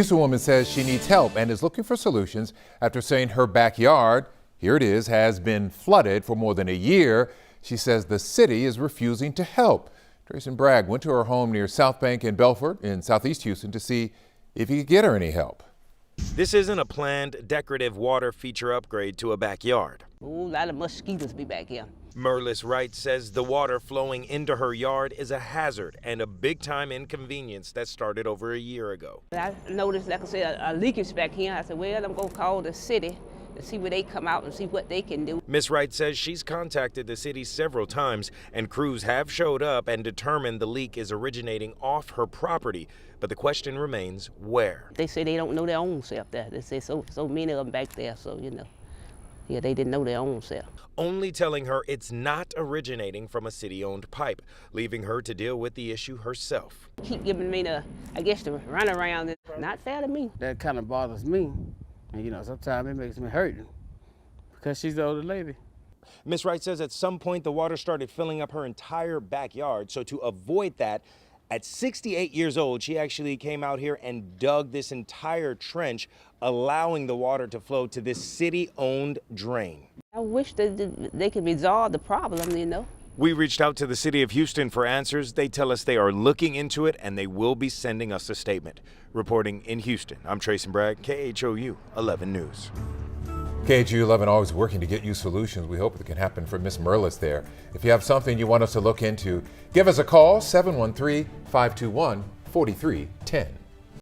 Houston woman says she needs help and is looking for solutions after saying her backyard, here it is, has been flooded for more than a year. She says the city is refusing to help. Tracy Bragg went to her home near South Bank in Belfort in southeast Houston to see if he could get her any help. This isn't a planned decorative water feature upgrade to a backyard. Ooh, a lot of mosquitoes be back here. Merlis Wright says the water flowing into her yard is a hazard and a big-time inconvenience that started over a year ago. I noticed, like I said, a leakage back here. I said, well, I'm going to call the city to see where they come out and see what they can do. Ms. Wright says she's contacted the city several times, and crews have showed up and determined the leak is originating off her property. But the question remains, where? They say they don't know their own self there. They say so many of them back there, so, you know. Yeah, they didn't know their own self. Only telling her it's not originating from a city-owned pipe, leaving her to deal with the issue herself. Keep giving me the run around. It's not fair to me. That kind of bothers me. And, you know, sometimes it makes me hurt because she's the older lady. Ms. Wright says at some point the water started filling up her entire backyard. So to avoid that, at 68 years old, she actually came out here and dug this entire trench, allowing the water to flow to this city-owned drain. I wish that they could resolve the problem, you know. We reached out to the city of Houston for answers. They tell us they are looking into it and they will be sending us a statement. Reporting in Houston, I'm Tracy Bragg, KHOU 11 News. KHOU 11 always working to get you solutions. We hope it can happen for Miss Merlis there. If you have something you want us to look into, give us a call, 713-521-4310.